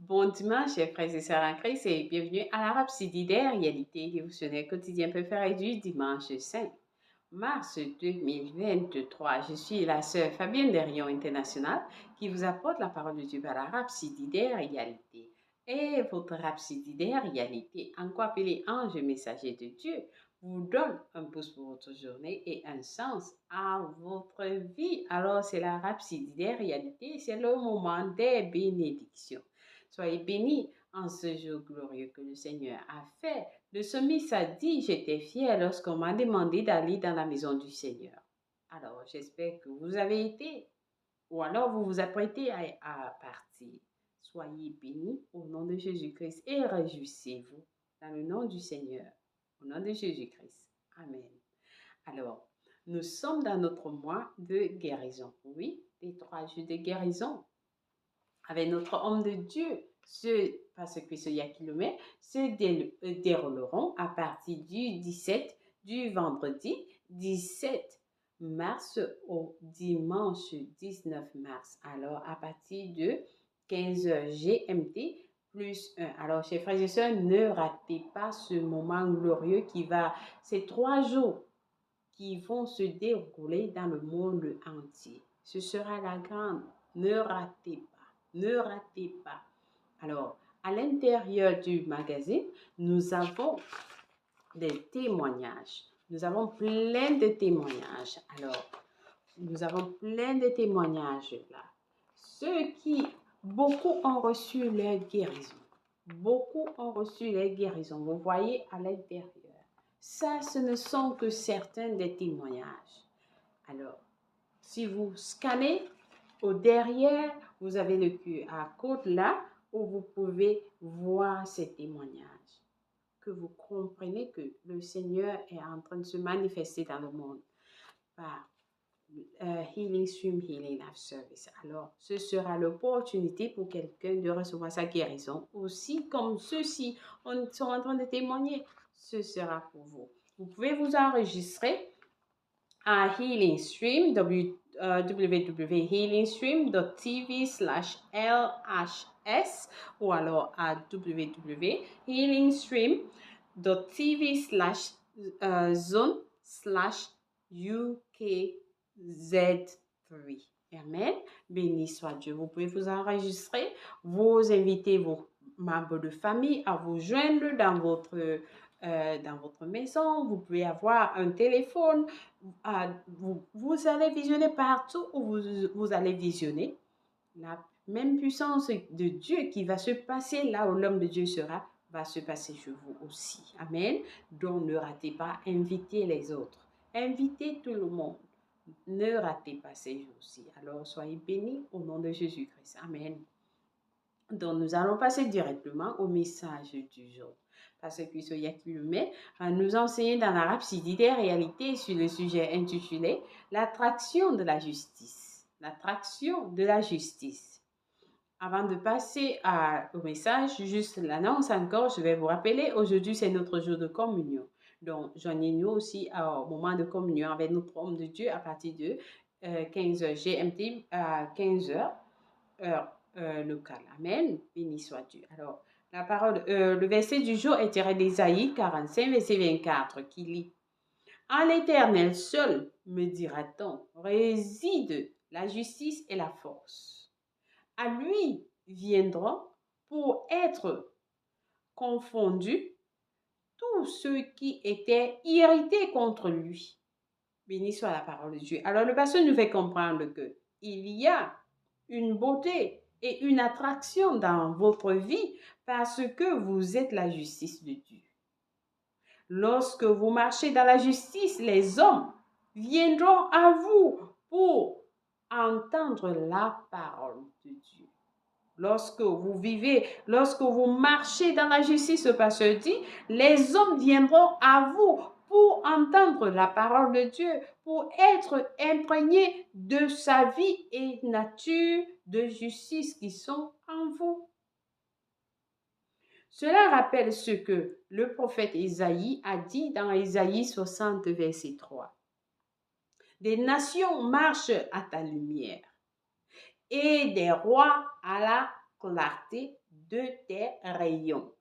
Bon dimanche, chers frères et sœurs en Christ, et bienvenue à la Rhapsodie des réalités dévotionnelles quotidien préféré du dimanche 5 mars 2023. Je suis la sœur Fabienne Derion International qui vous apporte la parole de Dieu par la Rhapsodie des réalités. Et votre Rhapsodie des réalités, encore appelée ange messager de Dieu, vous donne un pouce pour votre journée et un sens à votre vie. Alors, c'est la Rhapsodie des réalités, c'est le moment des bénédictions. Soyez bénis en ce jour glorieux que le Seigneur a fait. Le psalmiste a dit, j'étais fier lorsqu'on m'a demandé d'aller dans la maison du Seigneur. Alors, j'espère que vous avez été, ou alors vous vous apprêtez à partir. Soyez bénis au nom de Jésus-Christ et réjouissez-vous dans le nom du Seigneur, au nom de Jésus-Christ. Amen. Alors, nous sommes dans notre mois de guérison. Oui, les 3 jours de guérison avec notre homme de Dieu, parce que ce kilomètres se dérouleront à partir du 17, du vendredi 17 mars au dimanche 19 mars. Alors, à partir de 15h GMT plus 1. Alors, chers frères et sœurs, ne ratez pas ce moment glorieux ces 3 jours qui vont se dérouler dans le monde entier. Ce sera la grande. Ne ratez pas. Ne ratez pas. Alors, à l'intérieur du magazine, nous avons des témoignages. Nous avons plein de témoignages. Alors, nous avons plein de témoignages là. Beaucoup ont reçu leur guérison. Beaucoup ont reçu leur guérison. Vous voyez à l'intérieur. Ça, ce ne sont que certains des témoignages. Alors, si vous scannez au derrière, vous avez le QR code là où vous pouvez voir ces témoignages. Que vous comprenez que le Seigneur est en train de se manifester dans le monde par Healing Stream Healing Life Service. Alors, ce sera l'opportunité pour quelqu'un de recevoir sa guérison. Aussi, comme ceux-ci sont en train de témoigner, ce sera pour vous. Vous pouvez vous enregistrer à Healing Stream, www.healingstream.tv/LHS ou alors à www.healingstream.tv/zone/UKZ3. Amen. Béni soit Dieu. Vous pouvez vous enregistrer, vous inviter vos membres de famille à vous joindre dans votre maison. Vous pouvez avoir un téléphone. Vous allez visionner partout où vous allez visionner. La même puissance de Dieu qui va se passer là où l'homme de Dieu sera, va se passer chez vous aussi. Amen. Donc, ne ratez pas, invitez les autres. Invitez tout le monde. Ne ratez pas ces jours-ci. Alors, soyez bénis au nom de Jésus-Christ. Amen. Donc, nous allons passer directement au message du jour. Parce que ce Yakilumé va nous enseigner dans la Rhapsodie des réalités sur le sujet intitulé l'attraction de la justice. L'attraction de la justice. Avant de passer au message, juste l'annonce encore, je vais vous rappeler, aujourd'hui c'est notre jour de communion. Donc, joignez-nous aussi au moment de communion avec notre homme de Dieu à partir de 15h GMT à 15h, heure locale. Amen. Béni soit Dieu. Alors, le verset du jour est tiré d'Ésaïe 45, verset 24, qui lit: En l'Éternel seul, me dira-t-on, réside la justice et la force. À lui viendront pour être confondus tous ceux qui étaient irrités contre lui. Béni soit la parole de Dieu. Alors, le pasteur nous fait comprendre que il y a une beauté et une attraction dans votre vie parce que vous êtes la justice de Dieu. Lorsque vous marchez dans la justice, les hommes viendront à vous pour entendre la parole de Dieu. Lorsque vous marchez dans la justice, le pasteur dit, les hommes viendront à vous pour entendre la parole de Dieu, pour être imprégnés de sa vie et nature de justice qui sont en vous. Cela rappelle ce que le prophète Ésaïe a dit dans Ésaïe 60, verset 3. Des nations marchent à ta lumière et des rois à la clarté de tes rayons.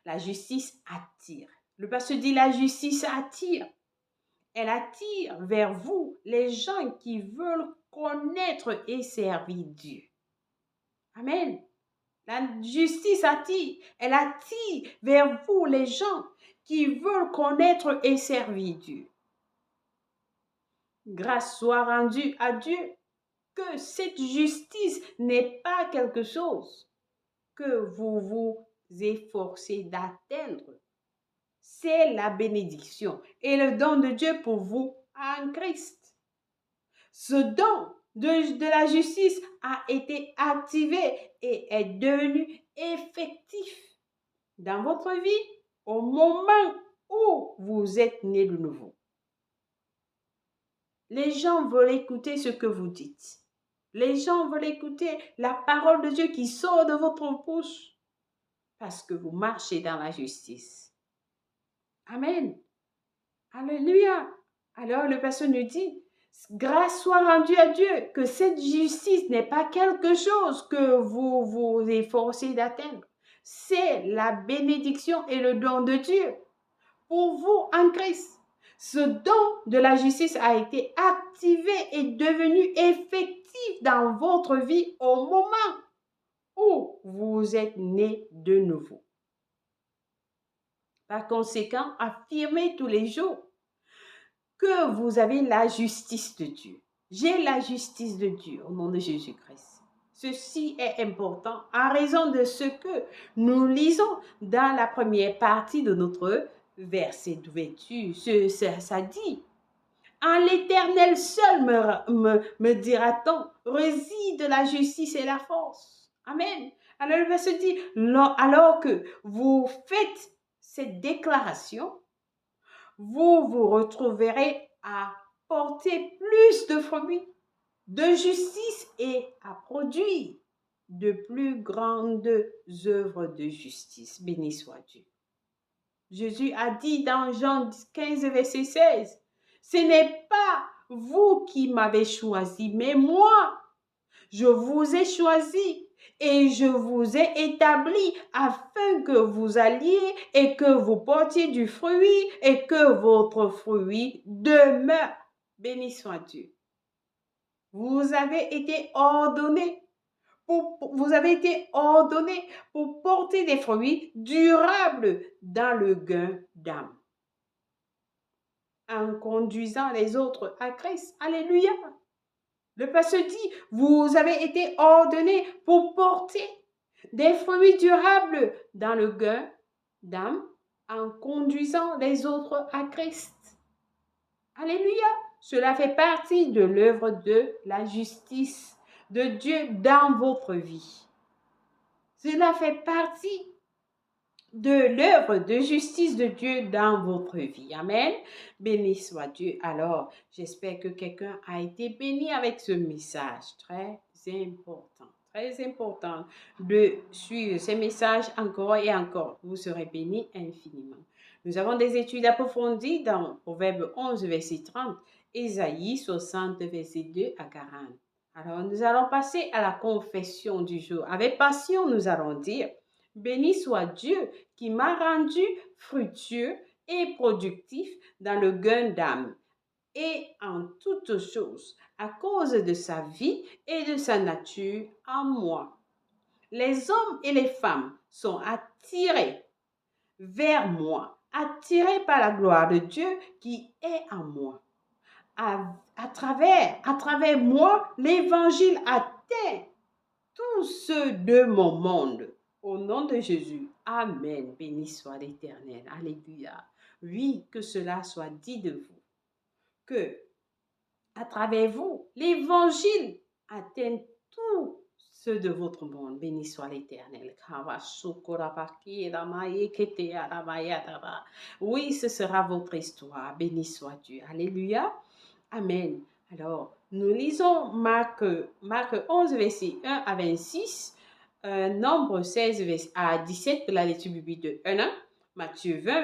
La justice attire. Le pasteur dit la justice attire. Elle attire vers vous les gens qui veulent connaître et servir Dieu. Amen. La justice attire. Elle attire vers vous les gens qui veulent connaître et servir Dieu. Grâce soit rendue à Dieu que cette justice n'est pas quelque chose que vous vous efforcez d'atteindre. C'est la bénédiction et le don de Dieu pour vous en Christ. Ce don de la justice a été activé et est devenu effectif dans votre vie au moment où vous êtes né de nouveau. Les gens veulent écouter ce que vous dites. Les gens veulent écouter la parole de Dieu qui sort de votre bouche parce que vous marchez dans la justice. Amen. Alléluia. Alors le pasteur nous dit, grâce soit rendue à Dieu, que cette justice n'est pas quelque chose que vous vous efforcez d'atteindre. C'est la bénédiction et le don de Dieu pour vous en Christ. Ce don de la justice a été activé et devenu effectif dans votre vie au moment où vous êtes né de nouveau. Par conséquent, affirmez tous les jours que vous avez la justice de Dieu. J'ai la justice de Dieu au nom de Jésus-Christ. Ceci est important en raison de ce que nous lisons dans la première partie de notre verset d'ouverture. Ça dit, en l'Éternel seul me dira-t-on, réside la justice et la force. Amen. Alors le verset dit, alors que vous faites cette déclaration, vous vous retrouverez à porter plus de fruits de justice et à produire de plus grandes œuvres de justice. Béni soit Dieu. Jésus a dit dans Jean 15, verset 16, « Ce n'est pas vous qui m'avez choisi, mais moi, je vous ai choisi et je vous ai établi afin que vous alliez et que vous portiez du fruit et que votre fruit demeure. » Béni soit Dieu. Vous avez été ordonnés pour porter des fruits durables dans le gain d'âme, en conduisant les autres à Christ. Alléluia. Le pasteur dit, vous avez été ordonnés pour porter des fruits durables dans le gain d'âme, en conduisant les autres à Christ. Alléluia. Cela fait partie de l'œuvre de la justice de Dieu dans votre vie. Cela fait partie de l'œuvre de justice de Dieu dans votre vie. Amen. Béni soit Dieu. Alors, j'espère que quelqu'un a été béni avec ce message. Très important de suivre ces messages encore et encore. Vous serez bénis infiniment. Nous avons des études approfondies dans Proverbe 11, verset 30, Ésaïe 60, verset 2 à 40. Alors, nous allons passer à la confession du jour. Avec passion, nous allons dire, « Béni soit Dieu qui m'a rendu fructueux et productif dans le gain d'âme et en toutes choses, à cause de sa vie et de sa nature en moi. Les hommes et les femmes sont attirés vers moi, attirés par la gloire de Dieu qui est en moi. À travers moi, l'évangile atteint tous ceux de mon monde. Au nom de Jésus, Amen. Béni soit l'Éternel. Alléluia. Oui, que cela soit dit de vous. Que, à travers vous, l'évangile atteint tous ceux de votre monde. Béni soit l'Éternel. Oui, ce sera votre histoire. Béni soit Dieu. Alléluia. Amen. Alors, nous lisons Marc 11, verset 1 à 26, Nombre 16 à 17 pour la lecture biblique de 1 an, Matthieu 20,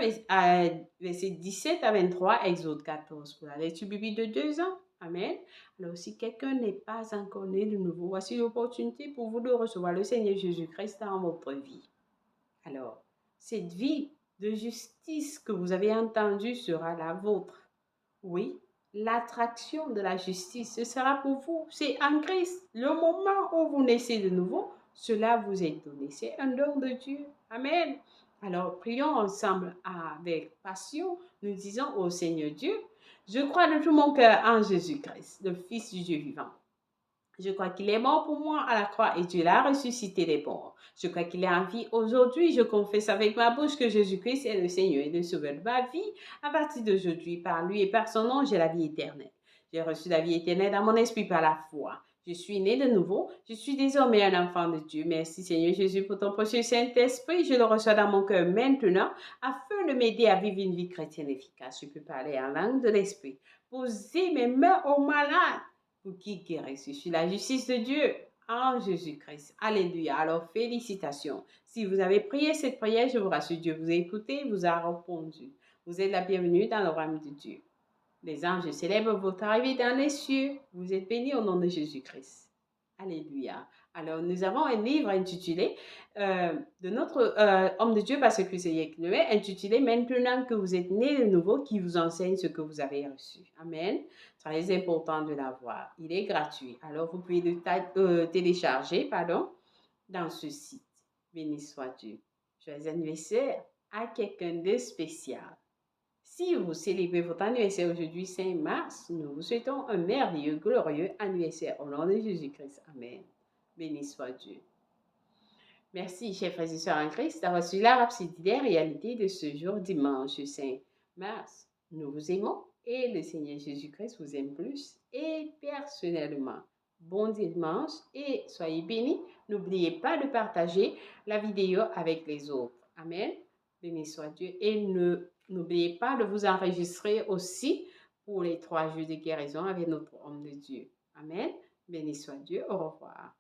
verset 17 à 23, Exode 14 pour la lecture biblique de 2 ans, Amen. Alors, si quelqu'un n'est pas encore né de nouveau, voici l'opportunité pour vous de recevoir le Seigneur Jésus-Christ dans votre vie. Alors, cette vie de justice que vous avez entendue sera la vôtre. Oui, l'attraction de la justice, ce sera pour vous. C'est en Christ. Le moment où vous naissez de nouveau, cela vous est donné. C'est un don de Dieu. Amen. Alors, prions ensemble avec passion. Nous disons au Seigneur Dieu, je crois de tout mon cœur en Jésus-Christ, le Fils du Dieu vivant. Je crois qu'il est mort pour moi à la croix et Dieu l'a ressuscité des morts. Je crois qu'il est en vie aujourd'hui. Je confesse avec ma bouche que Jésus-Christ est le Seigneur et le Sauveur de ma vie. À partir d'aujourd'hui, par lui et par son nom, j'ai la vie éternelle. J'ai reçu la vie éternelle dans mon esprit par la foi. Je suis né de nouveau. Je suis désormais un enfant de Dieu. Merci Seigneur Jésus pour ton précieux Saint-Esprit. Je le reçois dans mon cœur maintenant afin de m'aider à vivre une vie chrétienne efficace. Je peux parler en langue de l'Esprit. Poser mes mains aux malades pour qu'il guérisse. Je suis la justice de Dieu en Jésus-Christ. Alléluia. Alors, félicitations. Si vous avez prié cette prière, je vous rassure, Dieu vous a écouté, vous a répondu. Vous êtes la bienvenue dans le royaume de Dieu. Les anges célèbrent votre arrivée dans les cieux. Vous êtes bénis au nom de Jésus-Christ. Alléluia. Alors, nous avons un livre intitulé de notre homme de Dieu, parce que c'est écrit, intitulé Maintenant que vous êtes nés de nouveau, qui vous enseigne ce que vous avez reçu. Amen. Très important de l'avoir. Il est gratuit. Alors, vous pouvez le télécharger dans ce site. Béni soit Dieu. Joyeux anniversaire à quelqu'un de spécial. Si vous célébrez votre anniversaire aujourd'hui, 5 mars, nous vous souhaitons un merveilleux, glorieux anniversaire au nom de Jésus-Christ. Amen. Béni soit Dieu. Merci, chers frères et sœurs en Christ, d'avoir suivi la rhapsodie des réalités de ce jour, dimanche 5 mars. Nous vous aimons et le Seigneur Jésus-Christ vous aime plus et personnellement. Bon dimanche et soyez bénis. N'oubliez pas de partager la vidéo avec les autres. Amen. Béni soit Dieu. Et n'oubliez pas de vous enregistrer aussi pour les 3 jours de guérison avec notre homme de Dieu. Amen. Béni soit Dieu. Au revoir.